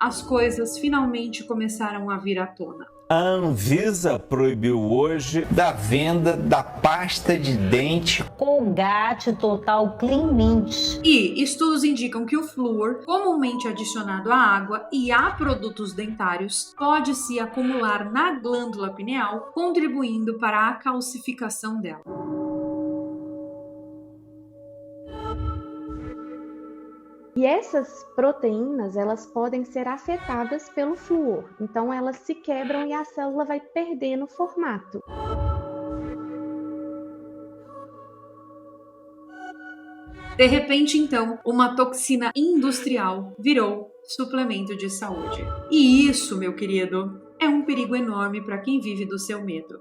as coisas finalmente começaram a vir à tona. A Anvisa proibiu hoje da venda da pasta de dente Colgate Total Clean Mint. E estudos indicam que o flúor, comumente adicionado à água e a produtos dentários, pode se acumular na glândula pineal, contribuindo para a calcificação dela. E essas proteínas, elas podem ser afetadas pelo flúor. Então, elas se quebram e a célula vai perdendo formato. De repente, então, uma toxina industrial virou suplemento de saúde. E isso, meu querido, é um perigo enorme para quem vive do seu medo.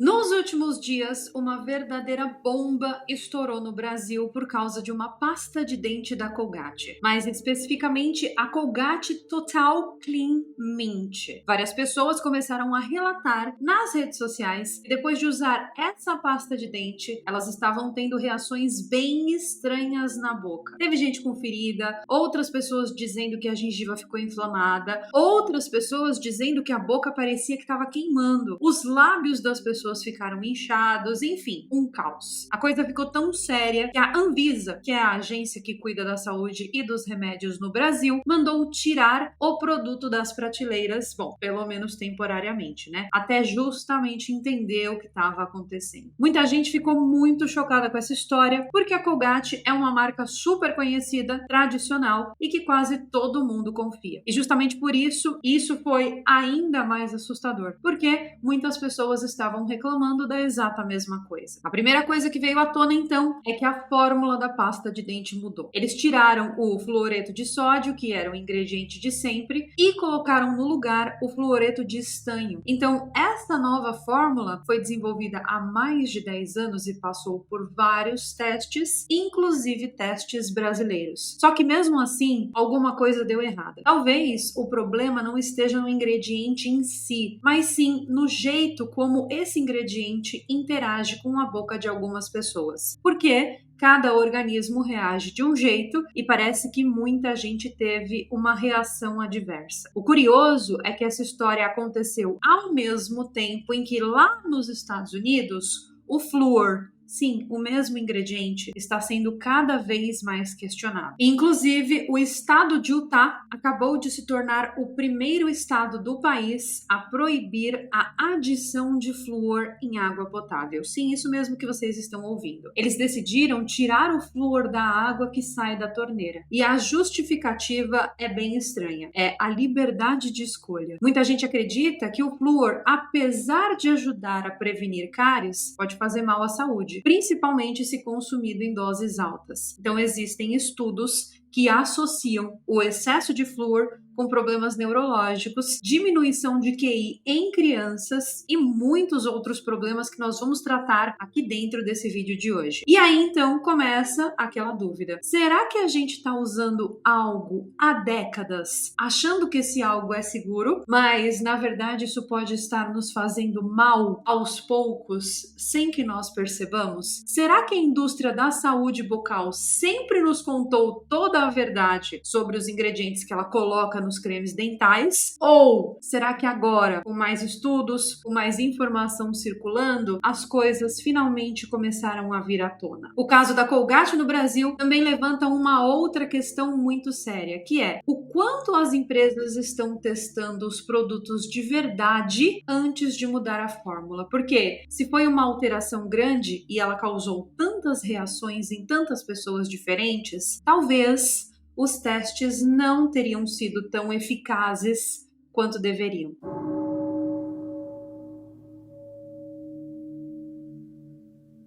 Nos últimos dias, uma verdadeira bomba estourou no Brasil por causa de uma pasta de dente da Colgate, mais especificamente a Colgate Total Clean Mint. Várias pessoas começaram a relatar nas redes sociais que depois de usar essa pasta de dente, elas estavam tendo reações bem estranhas na boca. Teve gente com ferida, outras pessoas dizendo que a gengiva ficou inflamada, outras pessoas dizendo que a boca parecia que estava queimando, os lábios das pessoas ficaram inchados, enfim, um caos. A coisa ficou tão séria que a Anvisa, que é a agência que cuida da saúde e dos remédios no Brasil, mandou tirar o produto das prateleiras, bom, pelo menos temporariamente, né? Até justamente entender o que estava acontecendo. Muita gente ficou muito chocada com essa história, porque a Colgate é uma marca super conhecida, tradicional e que quase todo mundo confia. E justamente por isso, isso foi ainda mais assustador, porque muitas pessoas estavam reclamando da exata mesma coisa. A primeira coisa que veio à tona, então, é que a fórmula da pasta de dente mudou. Eles tiraram o fluoreto de sódio, que era o ingrediente de sempre, e colocaram no lugar o fluoreto de estanho. Então, essa nova fórmula foi desenvolvida há mais de 10 anos e passou por vários testes, inclusive testes brasileiros. Só que mesmo assim, alguma coisa deu errada. Talvez o problema não esteja no ingrediente em si, mas sim no jeito como esse ingrediente interage com a boca de algumas pessoas. Porque cada organismo reage de um jeito e parece que muita gente teve uma reação adversa. O curioso é que essa história aconteceu ao mesmo tempo em que lá nos Estados Unidos o flúor, sim, o mesmo ingrediente, está sendo cada vez mais questionado. Inclusive, o estado de Utah acabou de se tornar o primeiro estado do país a proibir a adição de flúor em água potável. Sim, isso mesmo que vocês estão ouvindo. Eles decidiram tirar o flúor da água que sai da torneira. E a justificativa é bem estranha. É a liberdade de escolha. Muita gente acredita que o flúor, apesar de ajudar a prevenir cáries, pode fazer mal à saúde, principalmente se consumido em doses altas. Então, existem estudos que associam o excesso de flúor com problemas neurológicos, diminuição de QI em crianças e muitos outros problemas que nós vamos tratar aqui dentro desse vídeo de hoje. E aí, então, começa aquela dúvida. Será que a gente está usando algo há décadas, achando que esse algo é seguro, mas, na verdade, isso pode estar nos fazendo mal aos poucos, sem que nós percebamos? Será que a indústria da saúde bucal sempre nos contou toda a verdade sobre os ingredientes que ela coloca nos cremes dentais? Ou será que agora, com mais estudos, com mais informação circulando, as coisas finalmente começaram a vir à tona? O caso da Colgate no Brasil também levanta uma outra questão muito séria, que é o quanto as empresas estão testando os produtos de verdade antes de mudar a fórmula. Porque se foi uma alteração grande e ela causou tantas reações em tantas pessoas diferentes, talvez os testes não teriam sido tão eficazes quanto deveriam.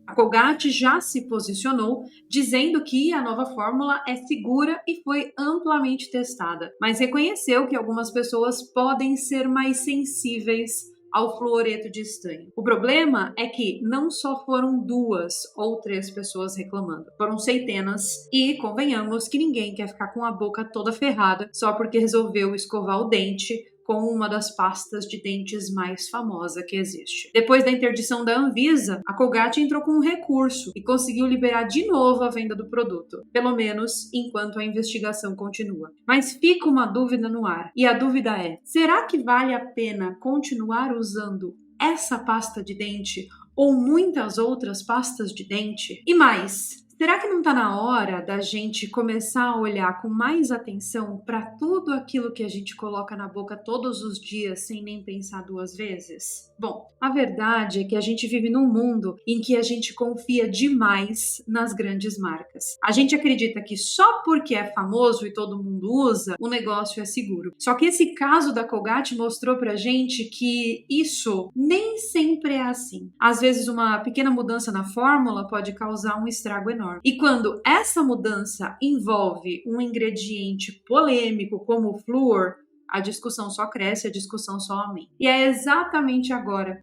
A Colgate já se posicionou dizendo que a nova fórmula é segura e foi amplamente testada, mas reconheceu que algumas pessoas podem ser mais sensíveis ao fluoreto de estanho. O problema é que não só foram 2 ou 3 pessoas reclamando, foram centenas e convenhamos que ninguém quer ficar com a boca toda ferrada só porque resolveu escovar o dente com uma das pastas de dentes mais famosa que existe. Depois da interdição da Anvisa, a Colgate entrou com um recurso e conseguiu liberar de novo a venda do produto, pelo menos enquanto a investigação continua. Mas fica uma dúvida no ar, e a dúvida é: será que vale a pena continuar usando essa pasta de dente ou muitas outras pastas de dente? E mais, será que não está na hora da gente começar a olhar com mais atenção para tudo aquilo que a gente coloca na boca todos os dias sem nem pensar duas vezes? Bom, a verdade é que a gente vive num mundo em que a gente confia demais nas grandes marcas. A gente acredita que só porque é famoso e todo mundo usa, o negócio é seguro. Só que esse caso da Colgate mostrou pra gente que isso nem sempre é assim. Às vezes uma pequena mudança na fórmula pode causar um estrago enorme. E quando essa mudança envolve um ingrediente polêmico como o flúor, a discussão só cresce, a discussão só aumenta. E é exatamente agora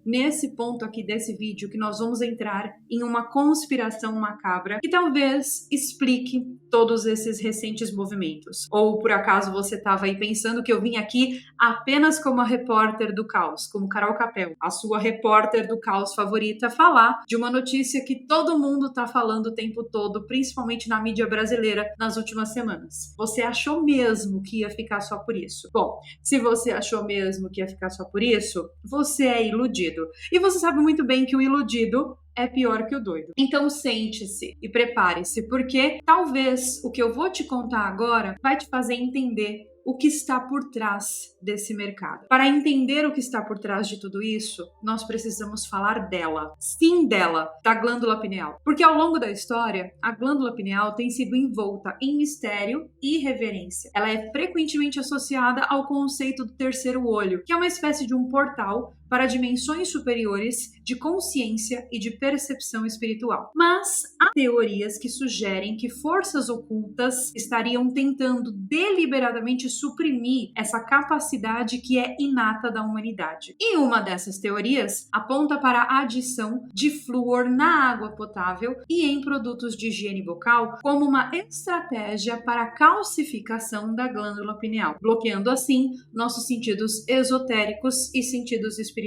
nesse ponto aqui desse vídeo que nós vamos entrar em uma conspiração macabra que talvez explique todos esses recentes movimentos. Ou por acaso você estava aí pensando que eu vim aqui apenas como a repórter do caos, como Carol Capel, a sua repórter do caos favorita, falar de uma notícia que todo mundo está falando o tempo todo, principalmente na mídia brasileira nas últimas semanas. Você achou mesmo que ia ficar só por isso? Bom, se você achou mesmo que ia ficar só por isso, você é iludido. E você sabe muito bem que o iludido é pior que o doido. Então sente-se e prepare-se, porque talvez o que eu vou te contar agora vai te fazer entender o que está por trás desse mercado. Para entender o que está por trás de tudo isso, nós precisamos falar dela. Sim, dela, da glândula pineal. Porque ao longo da história, a glândula pineal tem sido envolta em mistério e reverência. Ela é frequentemente associada ao conceito do terceiro olho, que é uma espécie de um portal para dimensões superiores de consciência e de percepção espiritual. Mas há teorias que sugerem que forças ocultas estariam tentando deliberadamente suprimir essa capacidade que é inata da humanidade. E uma dessas teorias aponta para a adição de flúor na água potável e em produtos de higiene bucal como uma estratégia para a calcificação da glândula pineal, bloqueando assim nossos sentidos esotéricos e sentidos espirituais.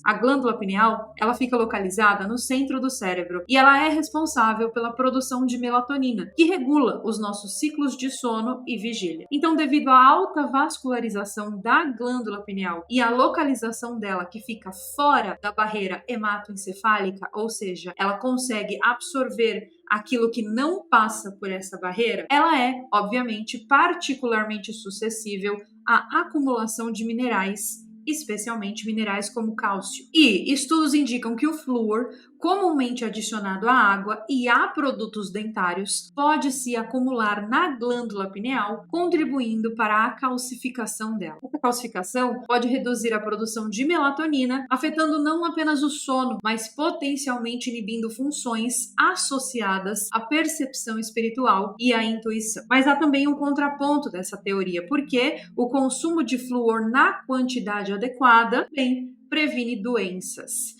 A glândula pineal, ela fica localizada no centro do cérebro e ela é responsável pela produção de melatonina, que regula os nossos ciclos de sono e vigília. Então, devido à alta vascularização da glândula pineal e à localização dela que fica fora da barreira hematoencefálica, ou seja, ela consegue absorver aquilo que não passa por essa barreira, ela é, obviamente, particularmente suscetível à acumulação de minerais, especialmente minerais como cálcio. E estudos indicam que o flúor, comumente adicionado à água e a produtos dentários, pode se acumular na glândula pineal, contribuindo para a calcificação dela. Essa calcificação pode reduzir a produção de melatonina, afetando não apenas o sono, mas potencialmente inibindo funções associadas à percepção espiritual e à intuição. Mas há também um contraponto dessa teoria, porque o consumo de flúor na quantidade adequada também previne doenças.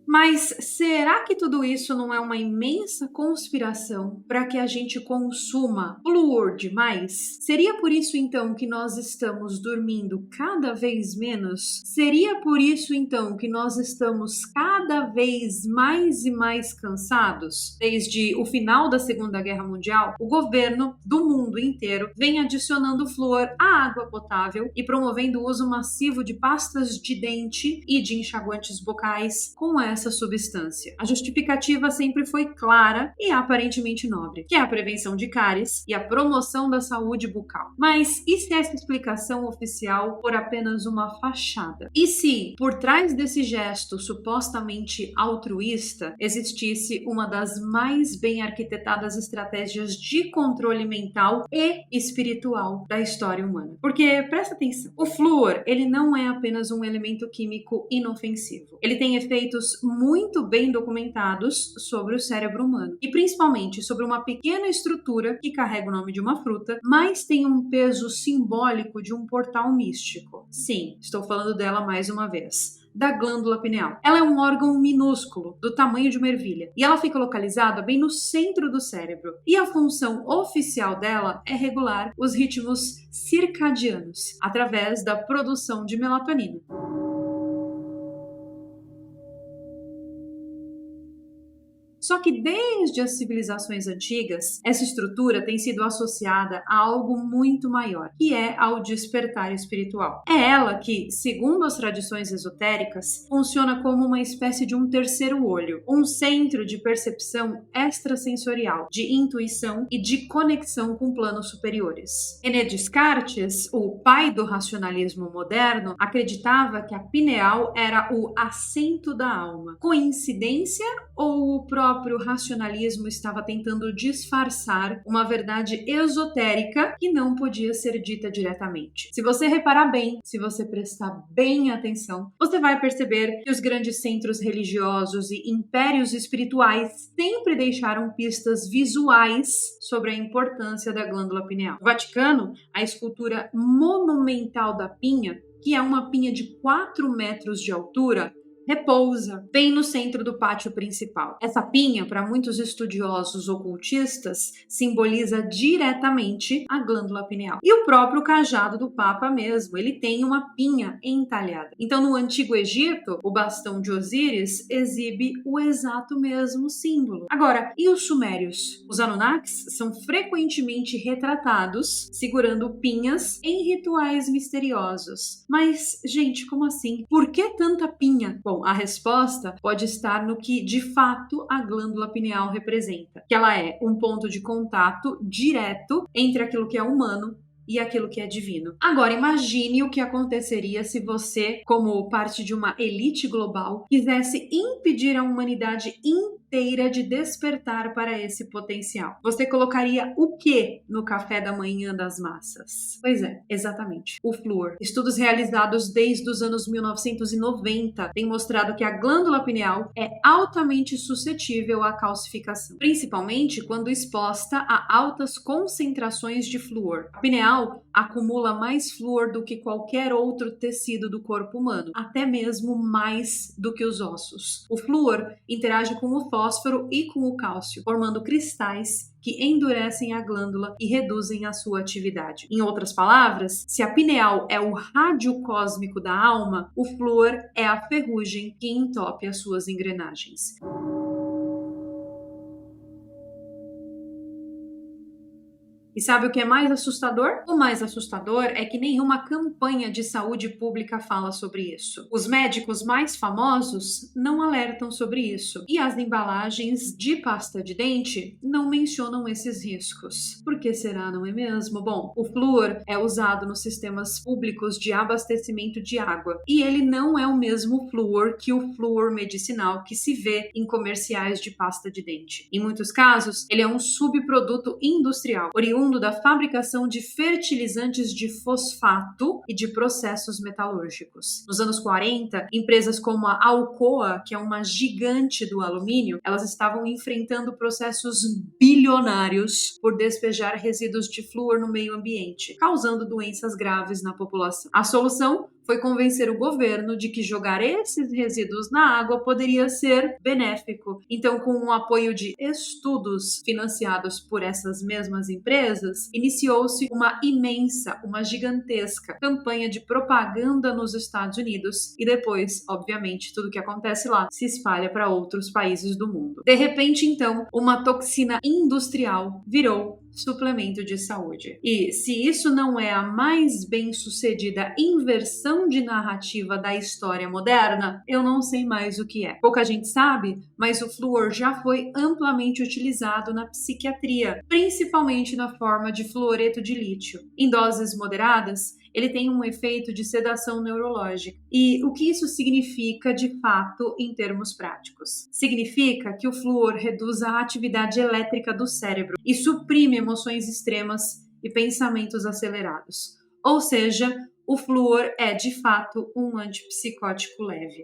Mas será que tudo isso não é uma imensa conspiração para que a gente consuma flúor demais? Seria por isso então que nós estamos dormindo cada vez menos? Seria por isso então que nós estamos cada vez mais e mais cansados? Desde o final da Segunda Guerra Mundial, o governo do mundo inteiro vem adicionando flúor à água potável e promovendo o uso massivo de pastas de dente e de enxaguantes bucais com essa substância. A justificativa sempre foi clara e aparentemente nobre, que é a prevenção de cáries e a promoção da saúde bucal. Mas e se essa explicação oficial for apenas uma fachada? E se, por trás desse gesto supostamente altruísta, existisse uma das mais bem arquitetadas estratégias de controle mental e espiritual da história humana? Porque, presta atenção, o flúor, ele não é apenas um elemento químico inofensivo. Ele tem efeitos muito bem documentados sobre o cérebro humano e principalmente sobre uma pequena estrutura que carrega o nome de uma fruta, mas tem um peso simbólico de um portal místico. Sim, estou falando dela mais uma vez. da glândula pineal. Ela é um órgão minúsculo, do tamanho de uma ervilha, e ela fica localizada bem no centro do cérebro. E a função oficial dela é regular os ritmos circadianos, através da produção de melatonina. Só que desde as civilizações antigas, essa estrutura tem sido associada a algo muito maior, que é ao despertar espiritual. É ela que, segundo as tradições esotéricas, funciona como uma espécie de um terceiro olho, um centro de percepção extrasensorial, de intuição e de conexão com planos superiores. René Descartes, o pai do racionalismo moderno, acreditava que a pineal era o assento da alma. Coincidência ou o próprio racionalismo estava tentando disfarçar uma verdade esotérica que não podia ser dita diretamente? Se você reparar bem, se você prestar bem atenção, você vai perceber que os grandes centros religiosos e impérios espirituais sempre deixaram pistas visuais sobre a importância da glândula pineal. No Vaticano, a escultura monumental da pinha, que é uma pinha de 4 metros de altura, repousa bem no centro do pátio principal. Essa pinha, para muitos estudiosos ocultistas, simboliza diretamente a glândula pineal. E o próprio cajado do Papa mesmo, ele tem uma pinha entalhada. Então, no Antigo Egito, o bastão de Osíris exibe o exato mesmo símbolo. Agora, e os sumérios? Os Anunnakis são frequentemente retratados segurando pinhas em rituais misteriosos. Mas, gente, como assim? Por que tanta pinha? Bom, a resposta pode estar no que, de fato, a glândula pineal representa, que ela é um ponto de contato direto entre aquilo que é humano e aquilo que é divino. Agora, imagine o que aconteceria se você, como parte de uma elite global, quisesse impedir a humanidade inteira de despertar para esse potencial. Você colocaria o que no café da manhã das massas? Pois é, exatamente, o flúor. Estudos realizados desde os anos 1990 têm mostrado que a glândula pineal é altamente suscetível à calcificação, principalmente quando exposta a altas concentrações de flúor. A pineal acumula mais flúor do que qualquer outro tecido do corpo humano, até mesmo mais do que os ossos. O flúor interage com o fósforo e com o cálcio, formando cristais que endurecem a glândula e reduzem a sua atividade. Em outras palavras, se a pineal é o rádio cósmico da alma, o flúor é a ferrugem que entope as suas engrenagens. E sabe o que é mais assustador? O mais assustador é que nenhuma campanha de saúde pública fala sobre isso. Os médicos mais famosos não alertam sobre isso. E as embalagens de pasta de dente não mencionam esses riscos. Por que será, não é mesmo? Bom, o flúor é usado nos sistemas públicos de abastecimento de água. E ele não é o mesmo flúor que o flúor medicinal que se vê em comerciais de pasta de dente. Em muitos casos, ele é um subproduto industrial, oriundo da fabricação de fertilizantes de fosfato e de processos metalúrgicos. Nos anos 40, empresas como a Alcoa, que é uma gigante do alumínio, elas estavam enfrentando processos bilionários por despejar resíduos de flúor no meio ambiente, causando doenças graves na população. A solução foi convencer o governo de que jogar esses resíduos na água poderia ser benéfico. Então, com o apoio de estudos financiados por essas mesmas empresas, iniciou-se uma gigantesca campanha de propaganda nos Estados Unidos e depois, obviamente, tudo que acontece lá se espalha para outros países do mundo. De repente, então, uma toxina industrial virou suplemento de saúde. E se isso não é a mais bem-sucedida inversão de narrativa da história moderna, eu não sei mais o que é. Pouca gente sabe, mas o flúor já foi amplamente utilizado na psiquiatria, principalmente na forma de fluoreto de lítio. Em doses moderadas, ele tem um efeito de sedação neurológica. E o que isso significa, de fato, em termos práticos? Significa que o flúor reduz a atividade elétrica do cérebro e suprime emoções extremas e pensamentos acelerados. Ou seja, o flúor é, de fato, um antipsicótico leve.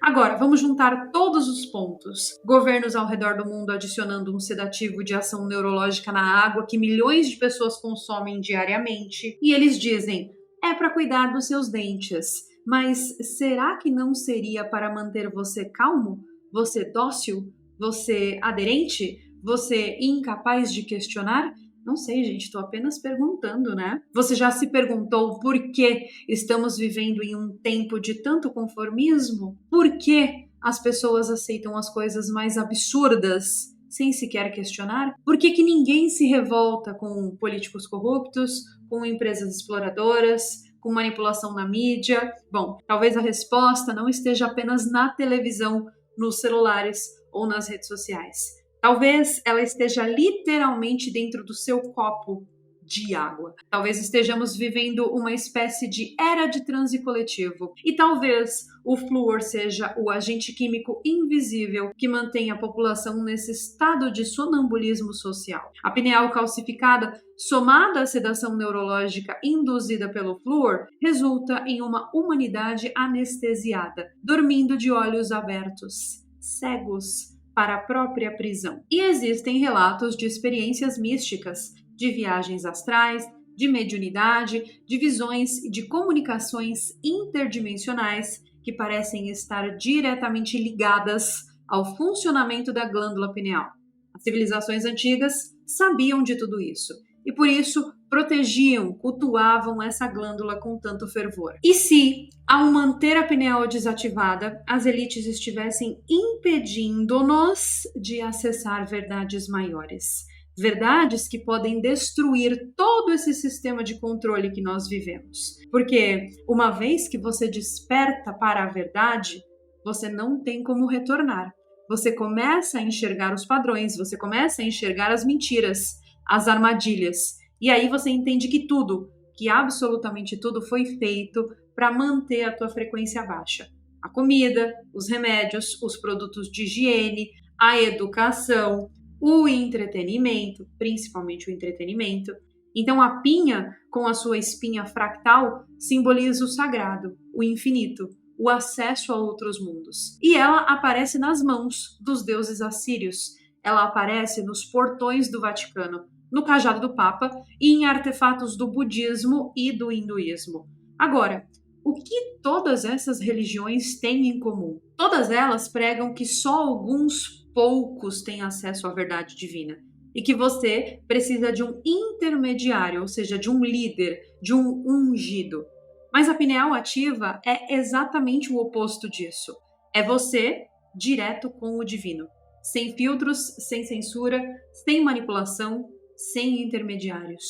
Agora, vamos juntar todos os pontos. Governos ao redor do mundo adicionando um sedativo de ação neurológica na água que milhões de pessoas consomem diariamente. E eles dizem, é para cuidar dos seus dentes. Mas será que não seria para manter você calmo? Você dócil? Você aderente? Você incapaz de questionar? Não sei, gente, estou apenas perguntando, né? Você já se perguntou por que estamos vivendo em um tempo de tanto conformismo? Por que as pessoas aceitam as coisas mais absurdas sem sequer questionar? Por que ninguém se revolta com políticos corruptos, com empresas exploradoras, com manipulação na mídia? Bom, talvez a resposta não esteja apenas na televisão, nos celulares ou nas redes sociais. Talvez ela esteja literalmente dentro do seu copo de água. Talvez estejamos vivendo uma espécie de era de transe coletivo. E talvez o flúor seja o agente químico invisível que mantém a população nesse estado de sonambulismo social. A pineal calcificada, somada à sedação neurológica induzida pelo flúor, resulta em uma humanidade anestesiada, dormindo de olhos abertos, cegos para a própria prisão. E existem relatos de experiências místicas, de viagens astrais, de mediunidade, de visões e de comunicações interdimensionais que parecem estar diretamente ligadas ao funcionamento da glândula pineal. As civilizações antigas sabiam de tudo isso e por isso protegiam, cultuavam essa glândula com tanto fervor. E se, ao manter a pineal desativada, as elites estivessem impedindo-nos de acessar verdades maiores? Verdades que podem destruir todo esse sistema de controle que nós vivemos. Porque uma vez que você desperta para a verdade, você não tem como retornar. Você começa a enxergar os padrões, você começa a enxergar as mentiras, as armadilhas. E aí você entende que tudo, que absolutamente tudo foi feito para manter a tua frequência baixa. A comida, os remédios, os produtos de higiene, a educação, o entretenimento, principalmente o entretenimento. Então a pinha, com a sua espinha fractal, simboliza o sagrado, o infinito, o acesso a outros mundos. E ela aparece nas mãos dos deuses assírios. Ela aparece nos portões do Vaticano, no cajado do Papa e em artefatos do budismo e do hinduísmo. Agora, o que todas essas religiões têm em comum? Todas elas pregam que só alguns poucos têm acesso à verdade divina e que você precisa de um intermediário, ou seja, de um líder, de um ungido. Mas a pineal ativa é exatamente o oposto disso. É você direto com o divino, sem filtros, sem censura, sem manipulação, sem intermediários.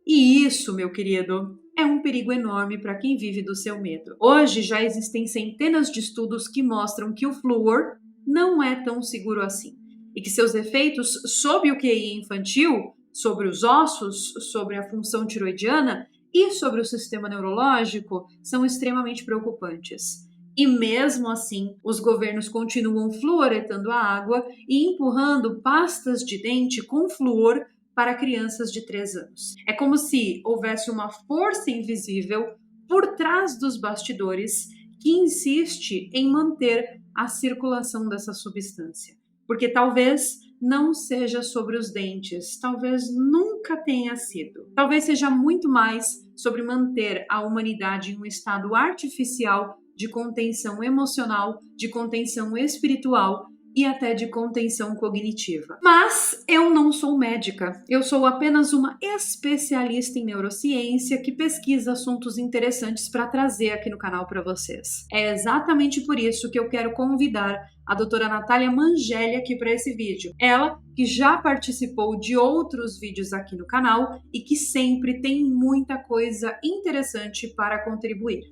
E isso, meu querido, é um perigo enorme para quem vive do seu medo. Hoje já existem centenas de estudos que mostram que o flúor não é tão seguro assim e que seus efeitos sobre o QI infantil, sobre os ossos, sobre a função tiroidiana e sobre o sistema neurológico são extremamente preocupantes. E mesmo assim, os governos continuam fluoretando a água e empurrando pastas de dente com flúor para crianças de 3 anos. É como se houvesse uma força invisível por trás dos bastidores que insiste em manter a circulação dessa substância. Porque talvez não seja sobre os dentes, talvez nunca tenha sido. Talvez seja muito mais sobre manter a humanidade em um estado artificial de contenção emocional, de contenção espiritual e até de contenção cognitiva. Mas eu não sou médica, eu sou apenas uma especialista em neurociência que pesquisa assuntos interessantes para trazer aqui no canal para vocês. É exatamente por isso que eu quero convidar a doutora Natália Mangeli aqui para esse vídeo. Ela que já participou de outros vídeos aqui no canal e que sempre tem muita coisa interessante para contribuir.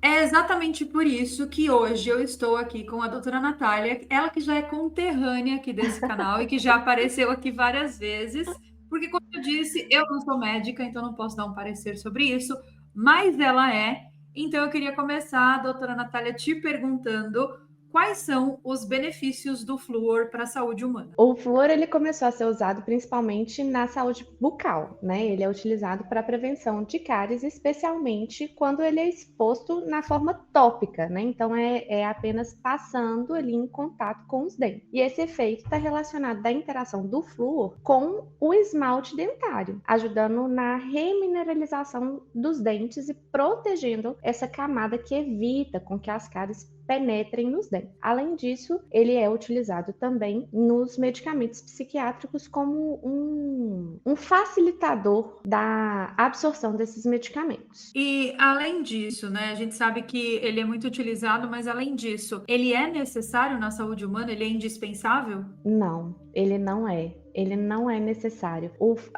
É exatamente por isso que hoje eu estou aqui com a doutora Natália, ela que já é conterrânea aqui desse canal e que já apareceu aqui várias vezes, porque como eu disse, eu não sou médica, então não posso dar um parecer sobre isso, mas ela é. Então eu queria começar, doutora Natália, te perguntando quais são os benefícios do flúor para a saúde humana? O flúor ele começou a ser usado principalmente na saúde bucal, né? Ele é utilizado para a prevenção de cáries, especialmente quando ele é exposto na forma tópica, né? Então é apenas passando ali em contato com os dentes. E esse efeito está relacionado da interação do flúor com o esmalte dentário, ajudando na remineralização dos dentes e protegendo essa camada que evita com que as cáries penetrem nos dentes. Além disso, ele é utilizado também nos medicamentos psiquiátricos como um facilitador da absorção desses medicamentos. E além disso, né, a gente sabe que ele é muito utilizado, mas além disso, ele é necessário na saúde humana? Ele é indispensável? Não, ele não é. Ele não é necessário.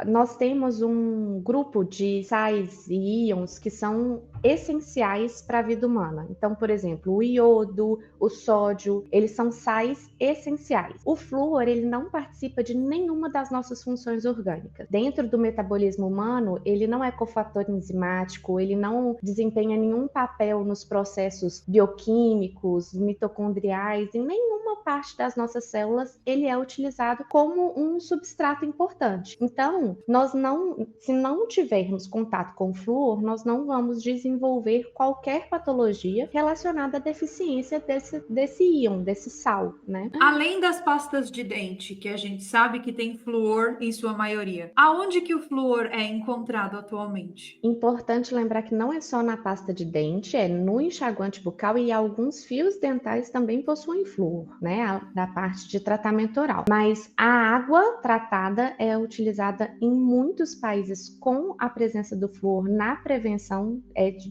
Nós temos um grupo de sais e íons que são essenciais para a vida humana. Então, por exemplo, o iodo, o sódio, eles são sais essenciais. O flúor, ele não participa de nenhuma das nossas funções orgânicas. Dentro do metabolismo humano, ele não é cofator enzimático, ele não desempenha nenhum papel nos processos bioquímicos, mitocondriais, em nenhuma parte das nossas células ele é utilizado como um substrato importante. Então, se não tivermos contato com o flúor, nós não vamos desenvolver qualquer patologia relacionada à deficiência desse íon, desse sal, né? Além das pastas de dente, que a gente sabe que tem flúor em sua maioria, aonde que o flúor é encontrado atualmente? Importante lembrar que não é só na pasta de dente, é no enxaguante bucal e alguns fios dentais também possuem flúor, né? Da parte de tratamento oral. Mas a água tratada é utilizada em muitos países com a presença do flúor na prevenção,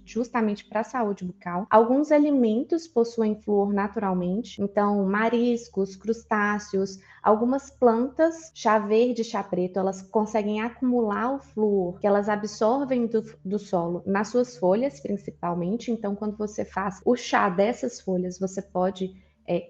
justamente para a saúde bucal. Alguns alimentos possuem flúor naturalmente, então mariscos, crustáceos, algumas plantas, chá verde, chá preto, elas conseguem acumular o flúor que elas absorvem do solo nas suas folhas, principalmente. Então, quando você faz o chá dessas folhas, você pode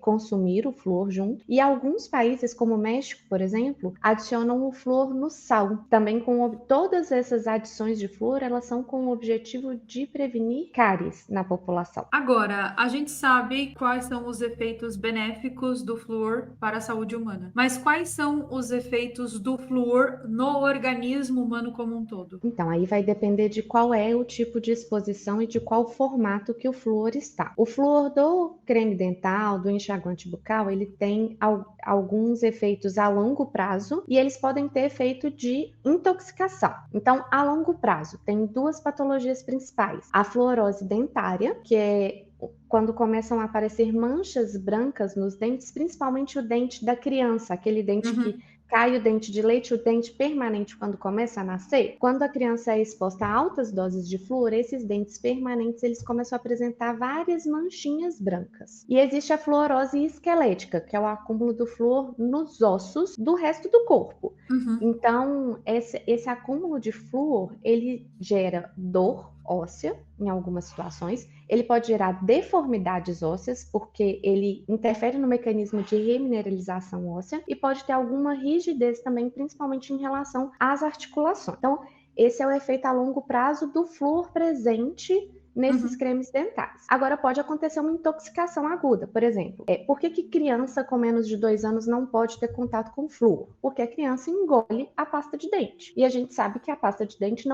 consumir o flúor junto. E alguns países, como o México, por exemplo, adicionam o flúor no sal. Também todas essas adições de flúor, elas são com o objetivo de prevenir cáries na população. Agora, a gente sabe quais são os efeitos benéficos do flúor para a saúde humana, mas quais são os efeitos do flúor no organismo humano como um todo? Então, aí vai depender de qual é o tipo de exposição e de qual formato que o flúor está. O flúor do creme dental, do enxaguante bucal, ele tem alguns efeitos a longo prazo e eles podem ter efeito de intoxicação. Então, a longo prazo, tem duas patologias principais. A fluorose dentária, que é quando começam a aparecer manchas brancas nos dentes, principalmente o dente da criança, aquele dente que cai o dente de leite, o dente permanente quando começa a nascer. Quando a criança é exposta a altas doses de flúor, esses dentes permanentes eles começam a apresentar várias manchinhas brancas. E existe a fluorose esquelética, que é o acúmulo do flúor nos ossos do resto do corpo. Então, esse acúmulo de flúor, ele gera dor óssea, em algumas situações. Ele pode gerar deformidades ósseas, porque ele interfere no mecanismo de remineralização óssea e pode ter alguma rigidez também, principalmente em relação às articulações. Então, esse é o efeito a longo prazo do flúor presente nesses cremes dentais. Agora, pode acontecer uma intoxicação aguda, por exemplo. Por que criança com menos de 2 anos não pode ter contato com flúor? Porque a criança engole a pasta de dente. E a gente sabe que a pasta de dente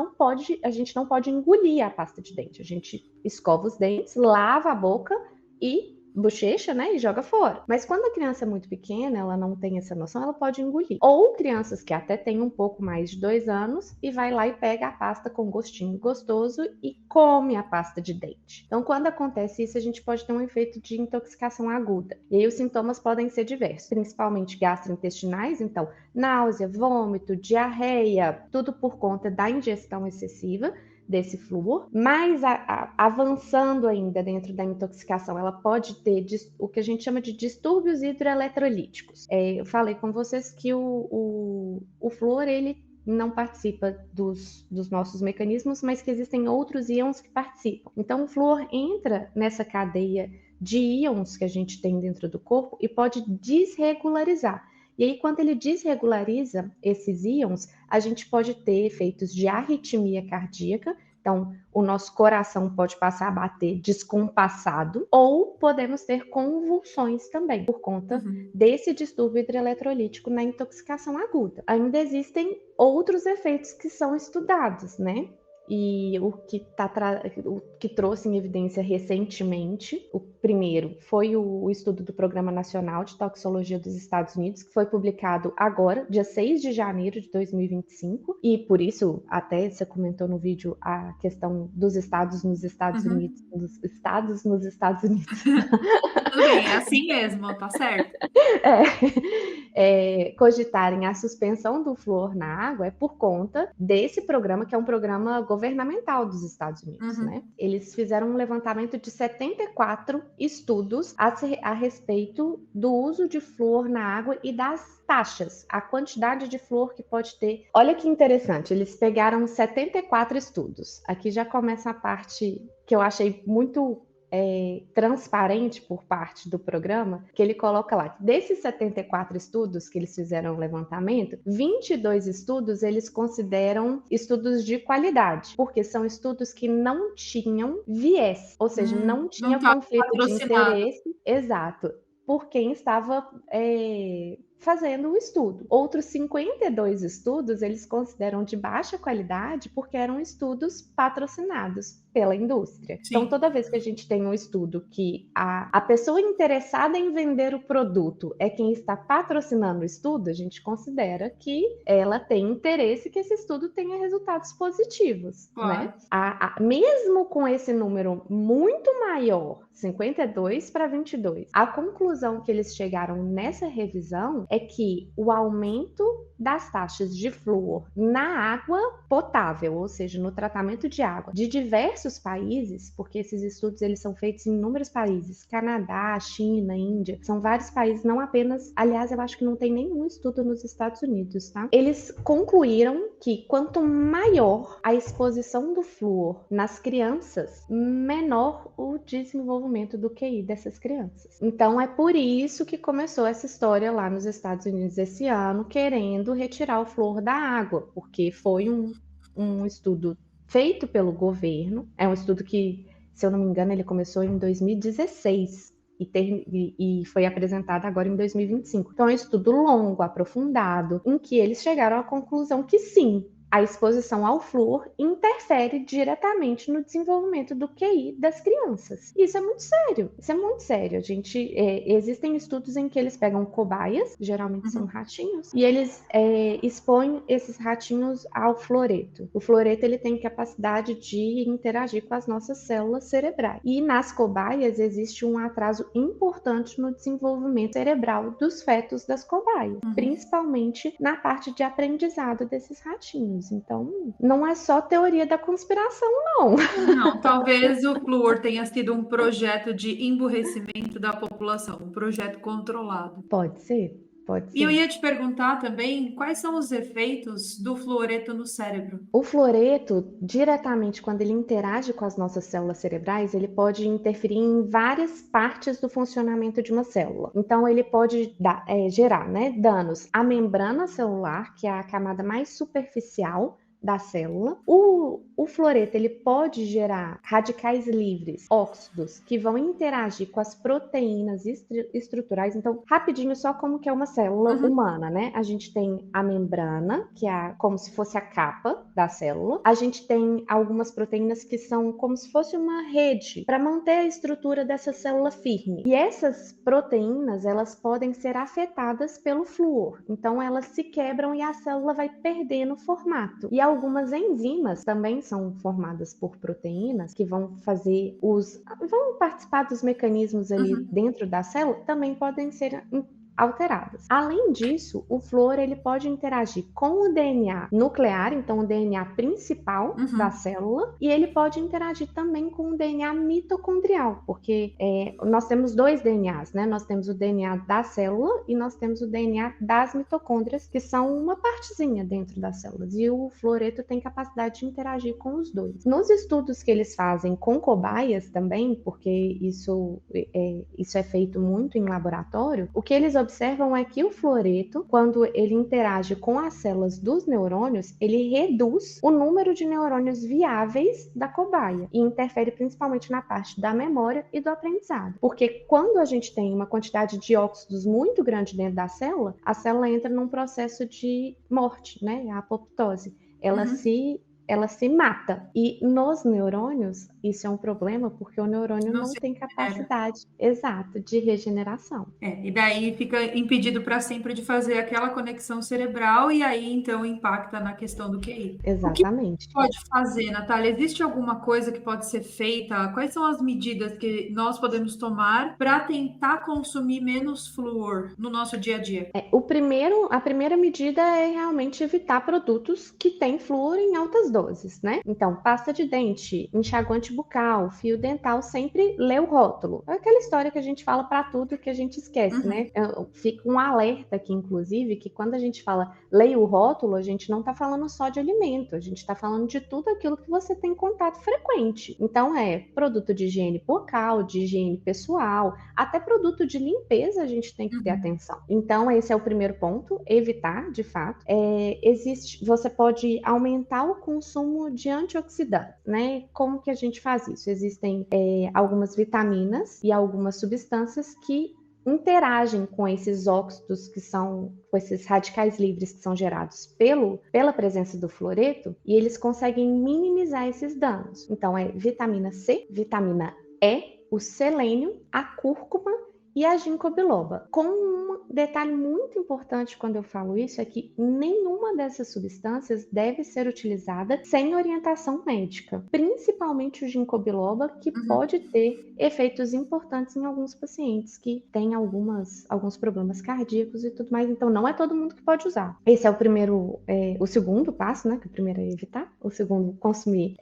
a gente não pode engolir a pasta de dente. A gente escova os dentes, lava a boca e bochecha, né, e joga fora. Mas quando a criança é muito pequena, ela não tem essa noção, ela pode engolir. Ou crianças que até têm um pouco mais de 2 anos e vai lá e pega a pasta com gostinho gostoso e come a pasta de dente. Então, quando acontece isso, a gente pode ter um efeito de intoxicação aguda. E aí os sintomas podem ser diversos, principalmente gastrointestinais, então náusea, vômito, diarreia, tudo por conta da ingestão excessiva desse flúor, mas avançando ainda dentro da intoxicação, ela pode ter o que a gente chama de distúrbios hidroeletrolíticos. Eu falei com vocês que o flúor, ele não participa dos nossos mecanismos, mas que existem outros íons que participam. Então, o flúor entra nessa cadeia de íons que a gente tem dentro do corpo e pode desregularizar. E aí, quando ele desregulariza esses íons, a gente pode ter efeitos de arritmia cardíaca, Então, o nosso coração pode passar a bater descompassado, ou podemos ter convulsões também, por conta desse distúrbio hidroeletrolítico na intoxicação aguda. Ainda existem outros efeitos que são estudados, né? E o que trouxe em evidência recentemente, o primeiro foi o estudo do Programa Nacional de Toxicologia dos Estados Unidos, que foi publicado agora, dia 6 de janeiro de 2025, e por isso, até você comentou no vídeo a questão dos estados nos Estados Unidos, dos estados nos Estados Unidos. Tudo bem, é assim mesmo, tá certo. Cogitarem a suspensão do flúor na água é por conta desse programa, que é um programa governamental dos Estados Unidos, né? Eles fizeram um levantamento de 74 estudos a respeito do uso de flúor na água e das taxas, a quantidade de flúor que pode ter. Olha que interessante, eles pegaram 74 estudos. Aqui já começa a parte que eu achei muito transparente por parte do programa, que ele coloca lá, desses 74 estudos que eles fizeram o levantamento, 22 estudos eles consideram estudos de qualidade, porque são estudos que não tinham viés, ou seja, não tinha conflito de interesse, exato, por quem estava fazendo o estudo. Outros 52 estudos eles consideram de baixa qualidade porque eram estudos patrocinados pela indústria. Sim. Então, toda vez que a gente tem um estudo que a pessoa interessada em vender o produto é quem está patrocinando o estudo, a gente considera que ela tem interesse que esse estudo tenha resultados positivos, né? Mesmo com esse número muito maior, 52 para 22, a conclusão que eles chegaram nessa revisão é que o aumento das taxas de flúor na água potável, ou seja, no tratamento de água de diversos países, porque esses estudos eles são feitos em inúmeros países, Canadá, China, Índia, são vários países, não apenas, aliás, eu acho que não tem nenhum estudo nos Estados Unidos, tá? Eles concluíram que quanto maior a exposição do flúor nas crianças, menor o desenvolvimento do QI dessas crianças. Então, é por isso que começou essa história lá nos Estados Unidos esse ano, querendo retirar o flúor da água, porque foi um estudo feito pelo governo, é um estudo que, se eu não me engano, ele começou em 2016 e foi apresentado agora em 2025. Então, é um estudo longo, aprofundado, em que eles chegaram à conclusão que sim, a exposição ao flúor interfere diretamente no desenvolvimento do QI das crianças. Isso é muito sério. Isso é muito sério. Existem estudos em que eles pegam cobaias, geralmente são ratinhos, e eles expõem esses ratinhos ao fluoreto. O fluoreto ele tem capacidade de interagir com as nossas células cerebrais. E nas cobaias existe um atraso importante no desenvolvimento cerebral dos fetos das cobaias, principalmente na parte de aprendizado desses ratinhos. Então, não é só teoria da conspiração, não. Não, talvez o flúor tenha sido um projeto de emburrecimento da população, um projeto controlado. Pode ser, pode ser. E eu ia te perguntar também, quais são os efeitos do fluoreto no cérebro? O fluoreto, diretamente, quando ele interage com as nossas células cerebrais, ele pode interferir em várias partes do funcionamento de uma célula. Então, ele pode gerar, danos à membrana celular, que é a camada mais superficial da célula. O fluoreto ele pode gerar radicais livres, óxidos, que vão interagir com as proteínas estruturais. Então, rapidinho, só como que é uma célula humana, né? A gente tem a membrana, que é como se fosse a capa da célula. A gente tem algumas proteínas que são como se fosse uma rede para manter a estrutura dessa célula firme. E essas proteínas, elas podem ser afetadas pelo flúor. Então, elas se quebram e a célula vai perdendo formato. E algumas enzimas também são formadas por proteínas que vão participar dos mecanismos ali dentro da célula, também podem ser alteradas. Além disso, o flúor ele pode interagir com o DNA nuclear, então o DNA principal da célula, e ele pode interagir também com o DNA mitocondrial, porque nós temos dois DNAs, né? Nós temos o DNA da célula e nós temos o DNA das mitocôndrias, que são uma partezinha dentro das células, e o fluoreto tem capacidade de interagir com os dois. Nos estudos que eles fazem com cobaias também, porque isso é feito muito em laboratório, o que eles observam é que o fluoreto, quando ele interage com as células dos neurônios, ele reduz o número de neurônios viáveis da cobaia e interfere principalmente na parte da memória e do aprendizado. Porque quando a gente tem uma quantidade de óxidos muito grande dentro da célula, a célula entra num processo de morte, né? A apoptose. Ela se mata. E nos neurônios, isso é um problema, porque o neurônio Não não se tem regenera. capacidade exata de regeneração. E daí fica impedido para sempre de fazer aquela conexão cerebral e aí então impacta na questão do QI. O que Exatamente. pode fazer, Natália? Existe alguma coisa que pode ser feita? Quais são as medidas que nós podemos tomar para tentar consumir menos flúor no nosso dia a dia? A primeira medida é realmente evitar produtos que têm flúor em altas doses, né? Então, pasta de dente, enxaguante bucal, fio dental, sempre lê o rótulo. É aquela história que a gente fala para tudo que a gente esquece, né? Fica um alerta aqui, inclusive, que quando a gente fala leia o rótulo, a gente não está falando só de alimento, a gente está falando de tudo aquilo que você tem contato frequente. Então, produto de higiene bucal, de higiene pessoal, até produto de limpeza a gente tem que ter atenção. Então, esse é o primeiro ponto, evitar, de fato. Você pode aumentar o consumo de antioxidantes, né? Como que a gente faz isso? Existem algumas vitaminas e algumas substâncias que interagem com esses óxidos com esses radicais livres que são gerados pela presença do fluoreto, e eles conseguem minimizar esses danos. Então, vitamina C, vitamina E, o selênio, a cúrcuma e a ginkgo biloba. Com um detalhe muito importante quando eu falo isso é que nenhuma dessas substâncias deve ser utilizada sem orientação médica, principalmente o ginkgo biloba, que pode ter efeitos importantes em alguns pacientes que têm alguns problemas cardíacos e tudo mais. Então, não é todo mundo que pode usar. Esse é o segundo passo, né? Que o primeiro é evitar, o segundo, consumir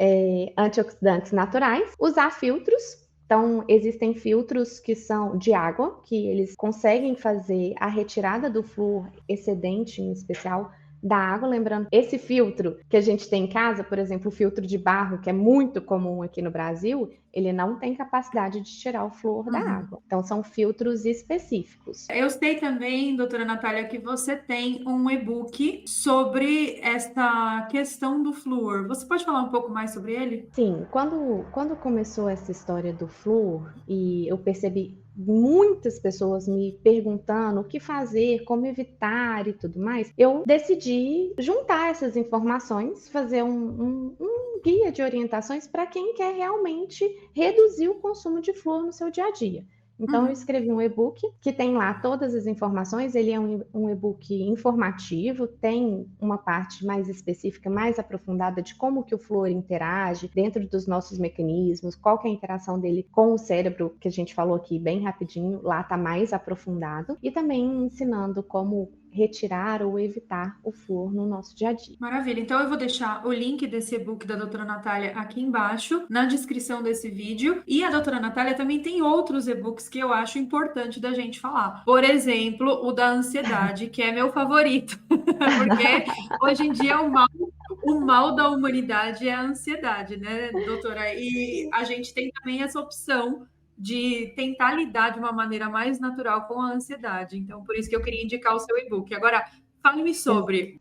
antioxidantes naturais, usar filtros. Então, existem filtros que são de água, que eles conseguem fazer a retirada do flúor excedente, em especial, da água. Lembrando, esse filtro que a gente tem em casa, por exemplo, o filtro de barro, que é muito comum aqui no Brasil, ele não tem capacidade de tirar o flúor da água. Então, são filtros específicos. Eu sei também, doutora Natália, que você tem um e-book sobre esta questão do flúor. Você pode falar um pouco mais sobre ele? Sim, quando começou essa história do flúor, e eu percebi muitas pessoas me perguntando o que fazer, como evitar e tudo mais, eu decidi juntar essas informações, fazer um guia de orientações para quem quer realmente reduzir o consumo de flúor no seu dia a dia. Então, eu escrevi um e-book que tem lá todas as informações. Ele é um e-book informativo, tem uma parte mais específica, mais aprofundada de como que o flúor interage dentro dos nossos mecanismos, qual que é a interação dele com o cérebro, que a gente falou aqui bem rapidinho, lá está mais aprofundado, e também ensinando como retirar ou evitar o flúor no nosso dia a dia. Maravilha. Então eu vou deixar o link desse e-book da doutora Natália aqui embaixo, na descrição desse vídeo. E a doutora Natália também tem outros e-books que eu acho importante da gente falar. Por exemplo, o da ansiedade, que é meu favorito. Porque hoje em dia o mal da humanidade é a ansiedade, né, doutora? E a gente tem também essa opção de tentar lidar de uma maneira mais natural com a ansiedade. Então, por isso que eu queria indicar o seu e-book. Agora, fale-me sobre.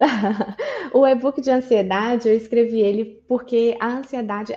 O e-book de ansiedade, eu escrevi ele porque a ansiedade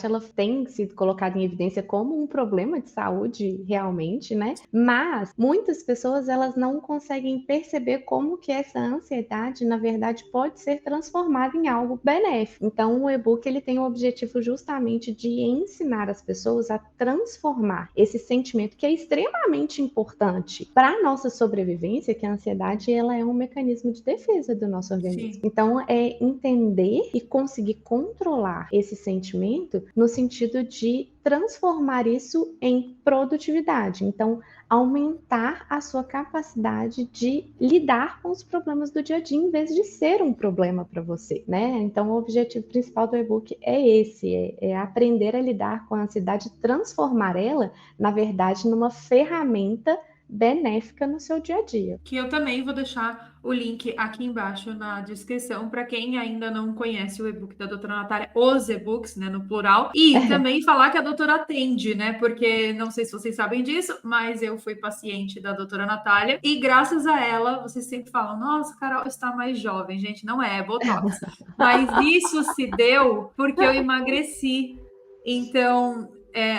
ela tem sido colocada em evidência como um problema de saúde realmente, né? Mas muitas pessoas, elas não conseguem perceber como que essa ansiedade, na verdade, pode ser transformada em algo benéfico. Então, o e-book, ele tem o objetivo justamente de ensinar as pessoas a transformar esse sentimento que é extremamente importante para a nossa sobrevivência, que a ansiedade, ela é um mecanismo de defesa do nosso organismo. Sim. Então, é entender e conseguir controlar esse sentimento no sentido de transformar isso em produtividade. Então, aumentar a sua capacidade de lidar com os problemas do dia a dia, em vez de ser um problema para você, né? Então, o objetivo principal do e-book é esse, é aprender a lidar com a ansiedade, transformar ela, na verdade, numa ferramenta benéfica no seu dia a dia. Que eu também vou deixar o link aqui embaixo na descrição para quem ainda não conhece o e-book da doutora Natália, os e-books, né, no plural, e também falar que a doutora atende, né, porque não sei se vocês sabem disso, mas eu fui paciente da doutora Natália e graças a ela, vocês sempre falam, nossa, Carol está mais jovem, gente, não é Botox, mas isso se deu porque eu emagreci, então...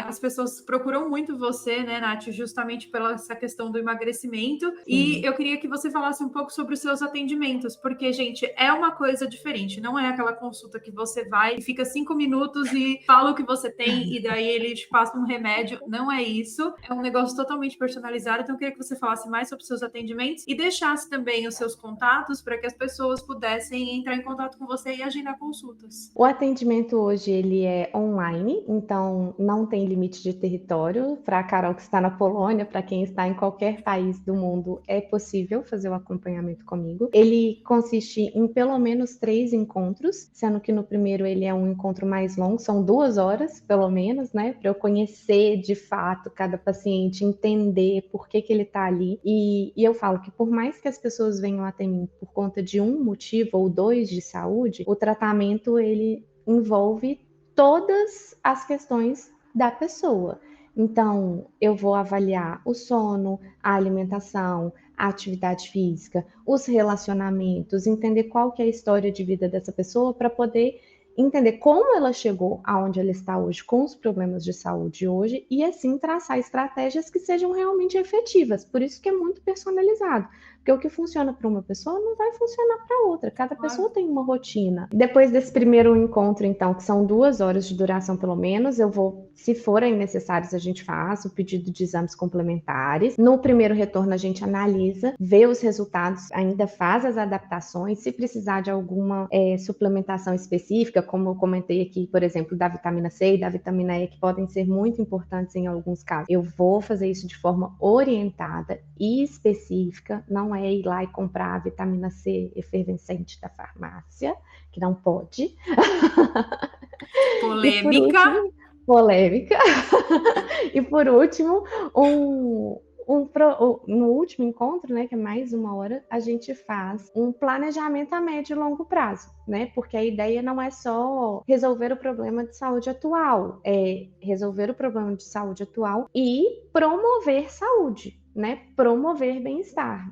as pessoas procuram muito você, né, Nath, justamente pela essa questão do emagrecimento. Sim. E eu queria que você falasse um pouco sobre os seus atendimentos, porque, gente, é uma coisa diferente. Não é aquela consulta que você vai e fica 5 minutos e fala o que você tem e daí ele te passa um remédio. Não é isso. É um negócio totalmente personalizado. Então, eu queria que você falasse mais sobre os seus atendimentos e deixasse também os seus contatos para que as pessoas pudessem entrar em contato com você e agendar consultas. O atendimento hoje, ele é online, então não tem limite de território. Para a Carol que está na Polônia, para quem está em qualquer país do mundo, é possível fazer o acompanhamento comigo. Ele consiste em pelo menos 3 encontros, sendo que no primeiro ele é um encontro mais longo, são 2 horas, pelo menos, né? Para eu conhecer de fato cada paciente, entender por que ele está ali. E eu falo que por mais que as pessoas venham até mim por conta de um motivo ou 2 de saúde, o tratamento ele envolve todas as questões da pessoa. Então, eu vou avaliar o sono, a alimentação, a atividade física, os relacionamentos, entender qual que é a história de vida dessa pessoa para poder entender como ela chegou aonde ela está hoje, com os problemas de saúde hoje, e assim traçar estratégias que sejam realmente efetivas. Por isso que é muito personalizado. Porque o que funciona para uma pessoa não vai funcionar para outra. Cada pessoa tem uma rotina. Depois desse primeiro encontro, então, que são 2 horas de duração pelo menos, eu vou, se forem necessários, a gente faz o pedido de exames complementares. No primeiro retorno, a gente analisa, vê os resultados, ainda faz as adaptações. Se precisar de alguma suplementação específica, como eu comentei aqui, por exemplo, da vitamina C e da vitamina E, que podem ser muito importantes em alguns casos, eu vou fazer isso de forma orientada e específica, não é ir lá e comprar a vitamina C efervescente da farmácia, que não pode. Polêmica. Polêmica. E por último, no último encontro, né, que é mais 1 hora, a gente faz um planejamento a médio e longo prazo, né? Porque a ideia não é só resolver o problema de saúde atual, é resolver o problema de saúde atual e promover saúde, né? Promover bem-estar,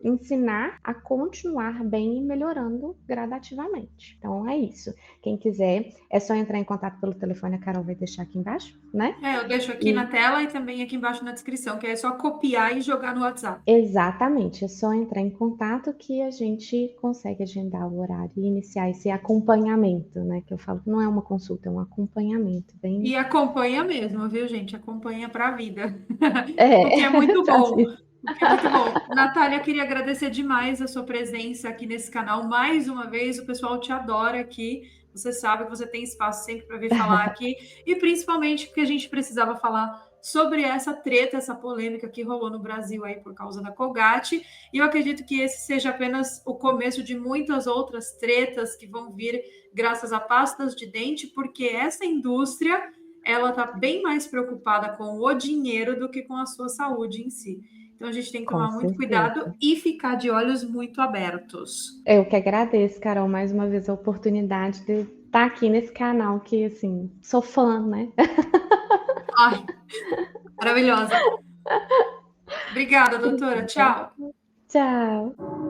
ensinar a continuar bem e melhorando gradativamente. Então é isso. Quem quiser, é só entrar em contato pelo telefone, a Carol vai deixar aqui embaixo, né? Eu deixo aqui na tela e também aqui embaixo na descrição, que é só copiar e jogar no WhatsApp. Exatamente, é só entrar em contato que a gente consegue agendar o horário e iniciar esse acompanhamento, né? Que eu falo que não é uma consulta, é um acompanhamento. E acompanha mesmo, viu, gente? Acompanha para a vida. O que é muito bom. O que é muito bom. Natália, eu queria agradecer demais a sua presença aqui nesse canal. Mais uma vez, o pessoal te adora aqui. Você sabe que você tem espaço sempre para vir falar aqui. E principalmente porque a gente precisava falar sobre essa treta, essa polêmica que rolou no Brasil aí por causa da Colgate. E eu acredito que esse seja apenas o começo de muitas outras tretas que vão vir graças a pastas de dente, porque essa indústria, ela está bem mais preocupada com o dinheiro do que com a sua saúde em si. Então, a gente tem que tomar muito cuidado e ficar de olhos muito abertos. Eu que agradeço, Carol, mais uma vez a oportunidade de estar aqui nesse canal, que, assim, sou fã, né? Ai, maravilhosa. Obrigada, doutora. Tchau. Tchau.